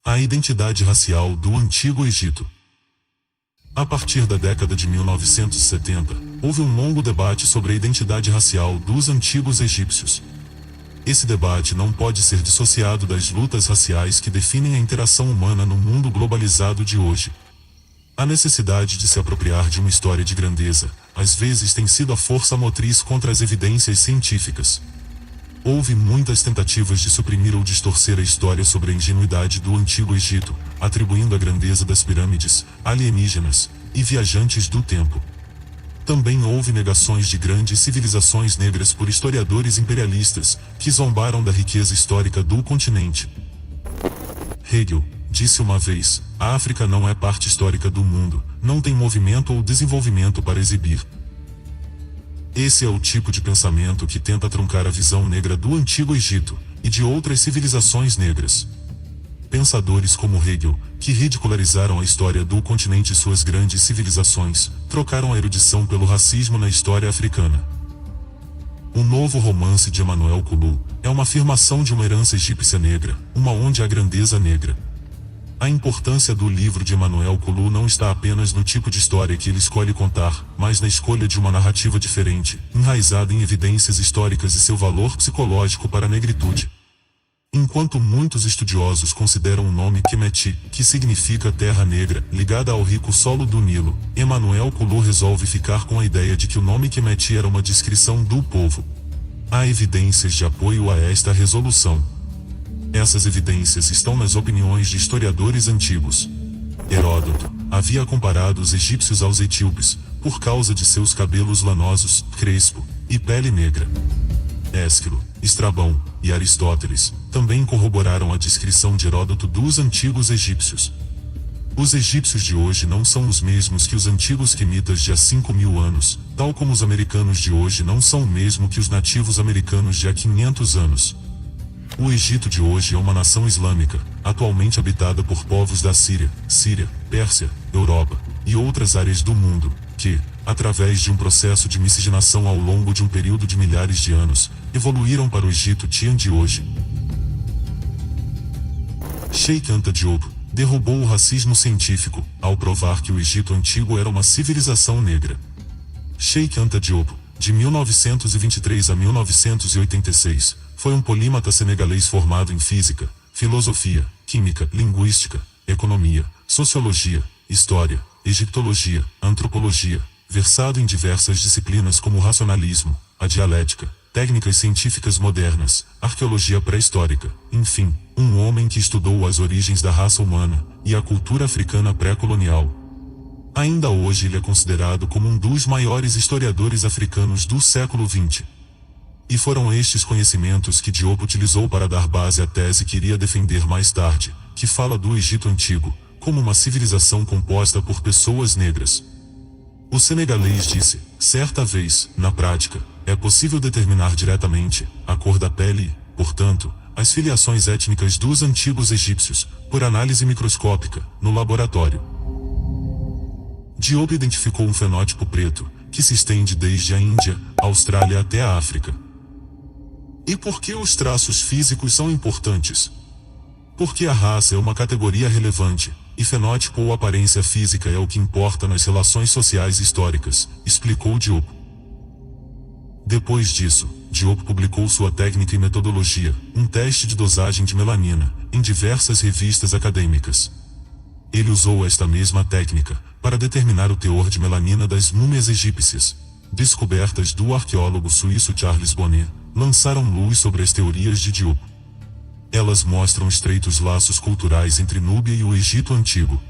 A identidade racial do Antigo Egito. A partir da década de 1970, houve um longo debate sobre a identidade racial dos antigos egípcios. Esse debate não pode ser dissociado das lutas raciais que definem a interação humana no mundo globalizado de hoje. A necessidade de se apropriar de uma história de grandeza, às vezes tem sido a força motriz contra as evidências científicas. Houve muitas tentativas de suprimir ou distorcer a história sobre a ingenuidade do Antigo Egito, atribuindo a grandeza das pirâmides, alienígenas e viajantes do tempo. Também houve negações de grandes civilizações negras por historiadores imperialistas, que zombaram da riqueza histórica do continente. Hegel disse uma vez: a África não é parte histórica do mundo, não tem movimento ou desenvolvimento para exibir. Esse é o tipo de pensamento que tenta truncar a visão negra do Antigo Egito e de outras civilizações negras. Pensadores como Hegel, que ridicularizaram a história do continente e suas grandes civilizações, trocaram a erudição pelo racismo na história africana. O novo romance de Emmanuel Kulu é uma afirmação de uma herança egípcia negra, uma onde há grandeza negra. A importância do livro de Emmanuel Kulu não está apenas no tipo de história que ele escolhe contar, mas na escolha de uma narrativa diferente, enraizada em evidências históricas e seu valor psicológico para a negritude. Enquanto muitos estudiosos consideram o nome Kemet, que significa terra negra, ligada ao rico solo do Nilo, Emmanuel Kulu resolve ficar com a ideia de que o nome Kemet era uma descrição do povo. Há evidências de apoio a esta resolução. Essas evidências estão nas opiniões de historiadores antigos. Heródoto havia comparado os egípcios aos etíopes, por causa de seus cabelos lanosos, crespo, e pele negra. Ésquilo, Estrabão e Aristóteles também corroboraram a descrição de Heródoto dos antigos egípcios. Os egípcios de hoje não são os mesmos que os antigos quemitas de há 5.000 anos, tal como os americanos de hoje não são o mesmo que os nativos americanos de há 500 anos. O Egito de hoje é uma nação islâmica, atualmente habitada por povos da Síria, Pérsia, Europa e outras áreas do mundo, que, através de um processo de miscigenação ao longo de um período de milhares de anos, evoluíram para o Egito Tian de hoje. Sheikh Anta Diop derrubou o racismo científico, ao provar que o Egito antigo era uma civilização negra. Sheikh Anta Diop, de 1923 a 1986, foi um polímata senegalês formado em física, filosofia, química, linguística, economia, sociologia, história, egiptologia, antropologia, versado em diversas disciplinas como o racionalismo, a dialética, técnicas científicas modernas, arqueologia pré-histórica, enfim, um homem que estudou as origens da raça humana e a cultura africana pré-colonial. Ainda hoje ele é considerado como um dos maiores historiadores africanos do século XX. E foram estes conhecimentos que Diop utilizou para dar base à tese que iria defender mais tarde, que fala do Egito Antigo, como uma civilização composta por pessoas negras. O senegalês disse: certa vez, na prática, é possível determinar diretamente a cor da pele e, portanto, as filiações étnicas dos antigos egípcios, por análise microscópica, no laboratório. Diop identificou um fenótipo preto, que se estende desde a Índia, Austrália até a África. E por que os traços físicos são importantes? Porque a raça é uma categoria relevante, e fenótipo ou aparência física é o que importa nas relações sociais históricas, explicou Diop. Depois disso, Diop publicou sua técnica e metodologia, um teste de dosagem de melanina, em diversas revistas acadêmicas. Ele usou esta mesma técnica para determinar o teor de melanina das múmias egípcias. Descobertas do arqueólogo suíço Charles Bonnet lançaram luz sobre as teorias de Diop. Elas mostram estreitos laços culturais entre Núbia e o Egito Antigo.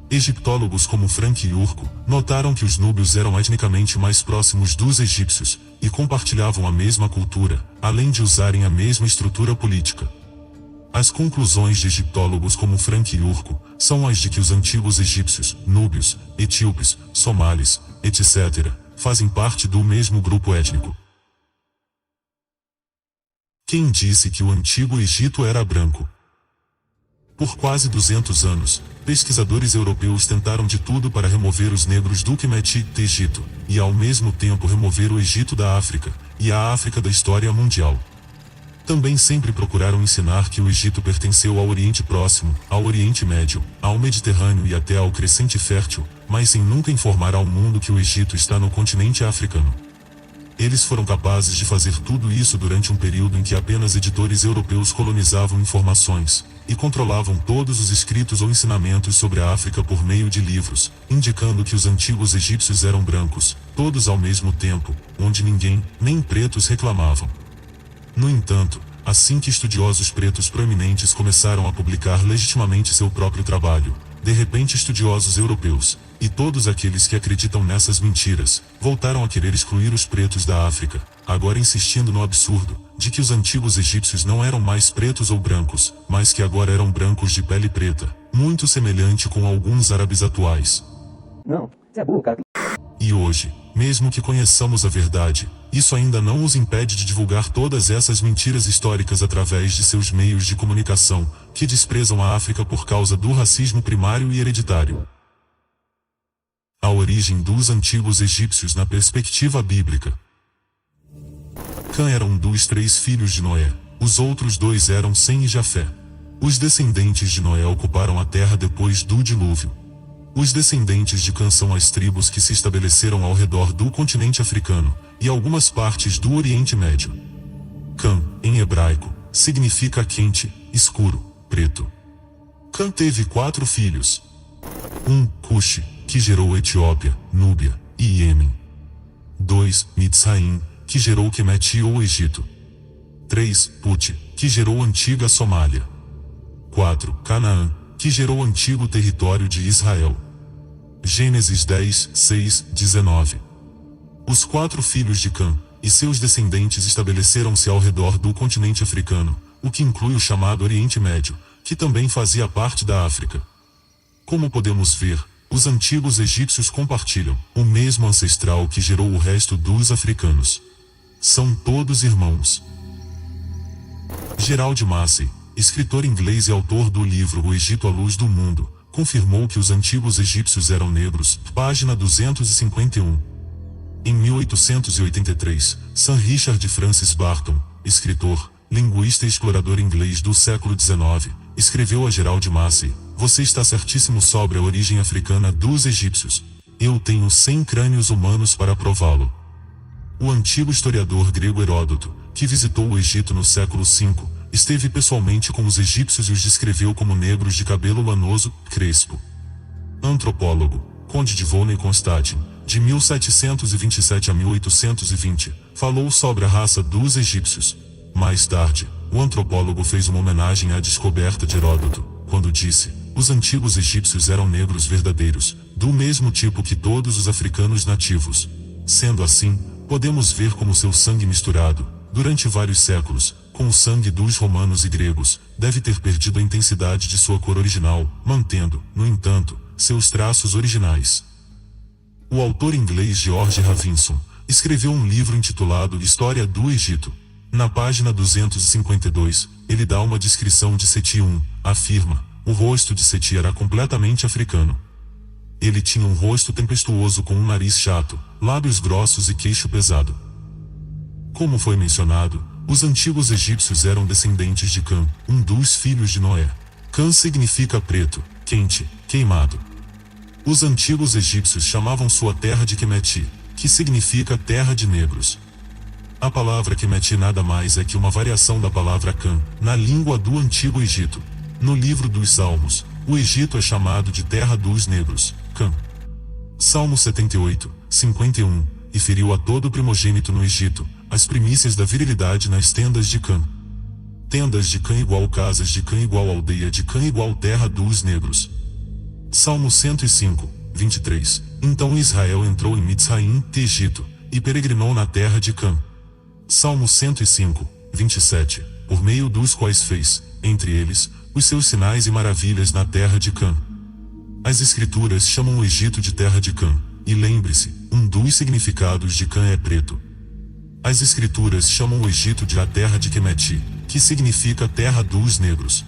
Egiptólogos como Frank Yurko notaram que os núbios eram etnicamente mais próximos dos egípcios e compartilhavam a mesma cultura, além de usarem a mesma estrutura política. As conclusões de egiptólogos como Frank Yurko são as de que os antigos egípcios, núbios, etíopes, somalis, etc., fazem parte do mesmo grupo étnico. Quem disse que o Antigo Egito era branco? Por quase 200 anos, pesquisadores europeus tentaram de tudo para remover os negros do Kemet, Egito, e ao mesmo tempo remover o Egito da África, e a África da história mundial. Também sempre procuraram ensinar que o Egito pertenceu ao Oriente Próximo, ao Oriente Médio, ao Mediterrâneo e até ao Crescente Fértil, mas sem nunca informar ao mundo que o Egito está no continente africano. Eles foram capazes de fazer tudo isso durante um período em que apenas editores europeus colonizavam informações, e controlavam todos os escritos ou ensinamentos sobre a África por meio de livros, indicando que os antigos egípcios eram brancos, todos ao mesmo tempo, onde ninguém, nem pretos reclamavam. No entanto, assim que estudiosos pretos proeminentes começaram a publicar legitimamente seu próprio trabalho, de repente estudiosos europeus, e todos aqueles que acreditam nessas mentiras, voltaram a querer excluir os pretos da África, agora insistindo no absurdo, de que os antigos egípcios não eram mais pretos ou brancos, mas que agora eram brancos de pele preta, muito semelhante com alguns árabes atuais. Não, você é burro, cara. E hoje, mesmo que conheçamos a verdade, isso ainda não os impede de divulgar todas essas mentiras históricas através de seus meios de comunicação, que desprezam a África por causa do racismo primário e hereditário. A origem dos antigos egípcios na perspectiva bíblica. Cã era um dos 3 filhos de Noé, os outros 2 eram Sem e Jafé. Os descendentes de Noé ocuparam a terra depois do dilúvio. Os descendentes de Cã são as tribos que se estabeleceram ao redor do continente africano, e algumas partes do Oriente Médio. Cã, em hebraico, significa quente, escuro, preto. Cã teve 4 filhos. 1. Cuxi, que gerou Etiópia, Núbia e Iêmen. 2. Mitzraim, que gerou Quemeti ou Egito. 3. Put, que gerou antiga Somália. 4. Canaã, que gerou antigo território de Israel. Gênesis 10, 6, 19. Os 4 filhos de Cã, e seus descendentes estabeleceram-se ao redor do continente africano, o que inclui o chamado Oriente Médio, que também fazia parte da África. Como podemos ver, os antigos egípcios compartilham o mesmo ancestral que gerou o resto dos africanos. São todos irmãos. Gerald Massey, escritor inglês e autor do livro O Egito à Luz do Mundo, confirmou que os antigos egípcios eram negros, página 251. Em 1883, Sir Richard Francis Barton, escritor, linguista e explorador inglês do século XIX, escreveu a Gerald Massey: "Você está certíssimo sobre a origem africana dos egípcios. Eu tenho 100 crânios humanos para prová-lo." O antigo historiador grego Heródoto, que visitou o Egito no século V, esteve pessoalmente com os egípcios e os descreveu como negros de cabelo lanoso, crespo. Antropólogo, Conde de Volney-Constantin, de 1727 a 1820, falou sobre a raça dos egípcios. Mais tarde, o antropólogo fez uma homenagem à descoberta de Heródoto, quando disse: "Os antigos egípcios eram negros verdadeiros, do mesmo tipo que todos os africanos nativos." Sendo assim, podemos ver como seu sangue misturado, durante vários séculos, com o sangue dos romanos e gregos, deve ter perdido a intensidade de sua cor original, mantendo, no entanto, seus traços originais. O autor inglês George Ravinson escreveu um livro intitulado História do Egito. Na página 252, ele dá uma descrição de Seti I, afirma: "O rosto de Seti era completamente africano. Ele tinha um rosto tempestuoso com um nariz chato, lábios grossos e queixo pesado." Como foi mencionado, os antigos egípcios eram descendentes de Cã, um dos filhos de Noé. Cã significa preto, quente, queimado. Os antigos egípcios chamavam sua terra de Quemeti, que significa terra de negros. A palavra Quemeti nada mais é que uma variação da palavra Cã, na língua do Antigo Egito. No livro dos Salmos, o Egito é chamado de terra dos negros, Cã. Salmo 78, 51, e feriu a todo primogênito no Egito, as primícias da virilidade nas tendas de Cã. Tendas de Cã igual casas de Cã igual aldeia de Cã igual terra dos negros. Salmo 105, 23, então Israel entrou em Mitzraim, Egito, e peregrinou na terra de Cã. Salmo 105, 27, por meio dos quais fez, entre eles, os seus sinais e maravilhas na terra de Cã. As escrituras chamam o Egito de terra de Cã, e lembre-se, um dos significados de Cã é preto. As escrituras chamam o Egito de a terra de Quemeti, que significa terra dos negros.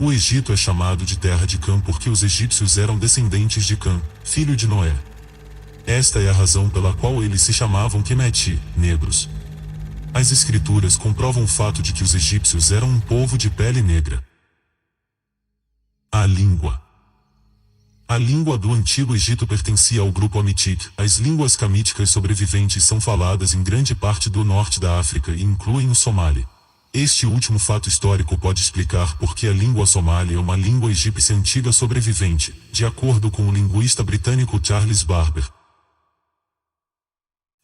O Egito é chamado de terra de Cã porque os egípcios eram descendentes de Cã, filho de Noé. Esta é a razão pela qual eles se chamavam Quemeti, negros. As escrituras comprovam o fato de que os egípcios eram um povo de pele negra. A língua. A língua do Antigo Egito pertencia ao grupo Hamitic. As línguas camíticas sobreviventes são faladas em grande parte do norte da África e incluem o somali. Este último fato histórico pode explicar por que a língua somali é uma língua egípcia antiga sobrevivente, de acordo com o linguista britânico Charles Barber.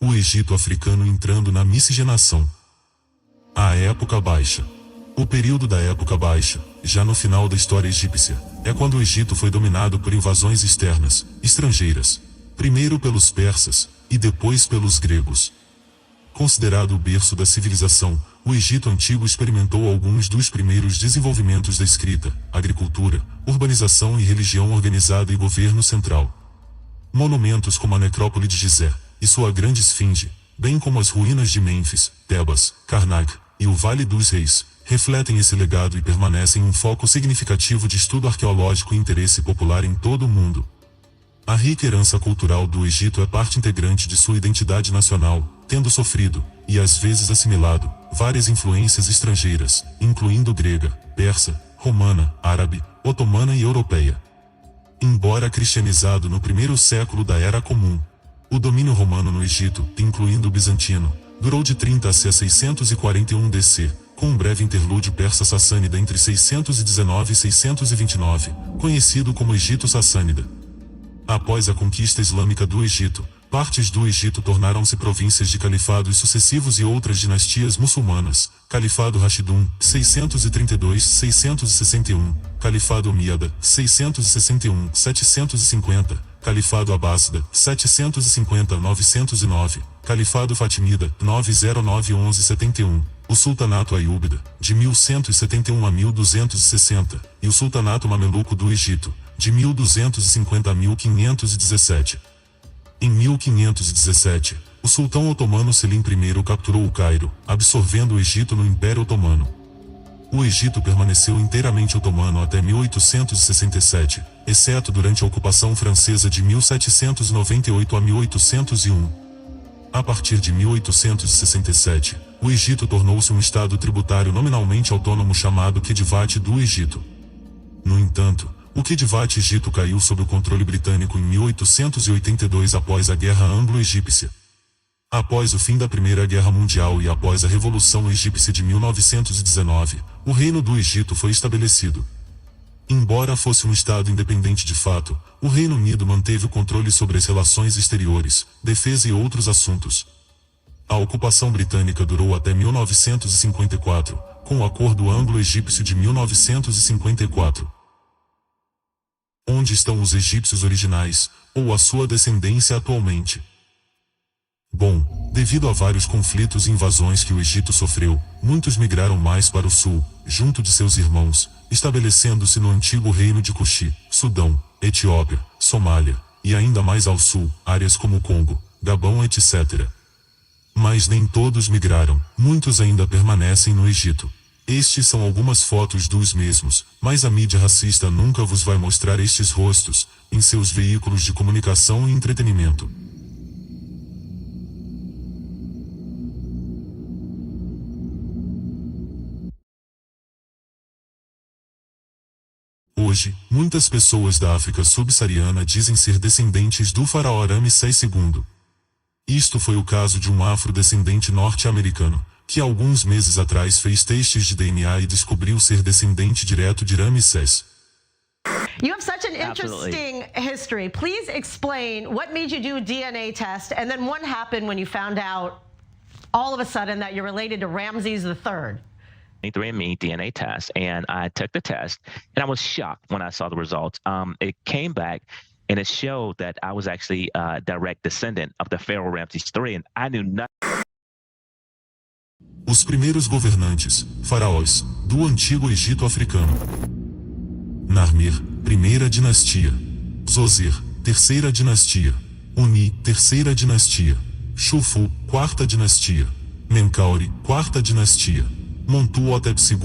O Egito africano entrando na miscigenação. A Época Baixa. O período da Época Baixa, já no final da história egípcia, é quando o Egito foi dominado por invasões externas, estrangeiras, primeiro pelos persas, e depois pelos gregos. Considerado o berço da civilização, o Egito Antigo experimentou alguns dos primeiros desenvolvimentos da escrita, agricultura, urbanização e religião organizada e governo central. Monumentos como a necrópole de Gizé, e sua grande esfinge, bem como as ruínas de Mênfis, Tebas, Karnak, e o Vale dos Reis, refletem esse legado e permanecem um foco significativo de estudo arqueológico e interesse popular em todo o mundo. A rica herança cultural do Egito é parte integrante de sua identidade nacional, tendo sofrido, e às vezes assimilado, várias influências estrangeiras, incluindo grega, persa, romana, árabe, otomana e europeia. Embora cristianizado no primeiro século da Era Comum, o domínio romano no Egito, incluindo o bizantino, durou de 30 a 641 DC, com um breve interlúdio persa-sassânida entre 619 e 629, conhecido como Egito Sassânida. Após a conquista islâmica do Egito, partes do Egito tornaram-se províncias de califados sucessivos e outras dinastias muçulmanas: Califado Rashidun, 632-661, Califado Omíada, 661-750, Califado Abássida, 750-909, Califado Fatimida, 909-1171, o Sultanato Aiúbida, de 1171 a 1260, e o Sultanato Mameluco do Egito, de 1250 a 1517. Em 1517, o sultão otomano Selim I capturou o Cairo, absorvendo o Egito no Império Otomano. O Egito permaneceu inteiramente otomano até 1867, exceto durante a ocupação francesa de 1798 a 1801. A partir de 1867, o Egito tornou-se um estado tributário nominalmente autônomo chamado Khedivate do Egito. No entanto, o Khedivate Egito caiu sob o controle britânico em 1882 após a Guerra Anglo-Egípcia. Após o fim da Primeira Guerra Mundial e após a Revolução Egípcia de 1919, o Reino do Egito foi estabelecido. Embora fosse um estado independente de fato, o Reino Unido manteve o controle sobre as relações exteriores, defesa e outros assuntos. A ocupação britânica durou até 1954, com o Acordo Anglo-Egípcio de 1954. Onde estão os egípcios originais, ou a sua descendência atualmente? Bom, devido a vários conflitos e invasões que o Egito sofreu, muitos migraram mais para o sul, junto de seus irmãos, estabelecendo-se no antigo reino de Cuxi, Sudão, Etiópia, Somália, e ainda mais ao sul, áreas como Congo, Gabão, etc. Mas nem todos migraram, muitos ainda permanecem no Egito. Estes são algumas fotos dos mesmos, mas a mídia racista nunca vos vai mostrar estes rostos, em seus veículos de comunicação e entretenimento. Hoje, muitas pessoas da África subsaariana dizem ser descendentes do faraó Ramsés II. Isto foi o caso de um afrodescendente norte-americano, que alguns meses atrás fez testes de DNA e descobriu ser descendente direto de Ramsés. You have such an interesting history. Please explain what made you do a DNA test, and then what happened when you found out all of a sudden that you're related to Ramses III. 23andMe DNA test, and I took the test, and I was shocked when I saw the results. It came back, and it showed that I was actually a direct descendant of the Pharaoh Ramses III, and I knew nothing. Os primeiros governantes, faraós, do Antigo Egito Africano. Narmer, primeira dinastia. Zoser, terceira dinastia. Uni, terceira dinastia. Xufu, quarta dinastia. Menkaure, quarta dinastia. Montuhotep II,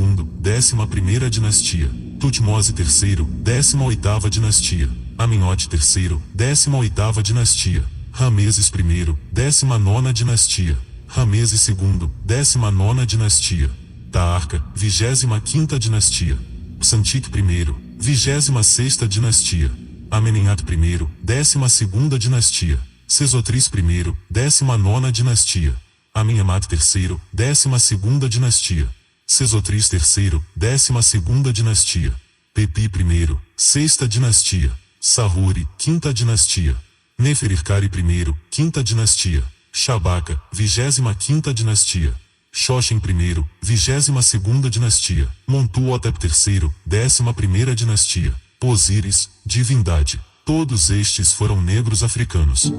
11ª dinastia. Tutmose III, 18ª dinastia. Amenhote III, 18ª dinastia. Rameses I, 19ª dinastia. Ramêses II, 19ª dinastia. Taarca, 25ª dinastia. Psantik I, 26ª dinastia. Amenemhat I, 12ª dinastia. Sesotris I, 19ª dinastia. Amenemhat III, 12ª dinastia. Sesotris III, 12ª dinastia. Pepi I, 6ª dinastia. Sahuri, 5ª dinastia. Neferirkari I, 5ª dinastia. Shabaka, 25ª dinastia. Shoshen I, 22ª dinastia. Montuhotep III, 11ª dinastia. Osíris, divindade. Todos estes foram negros africanos.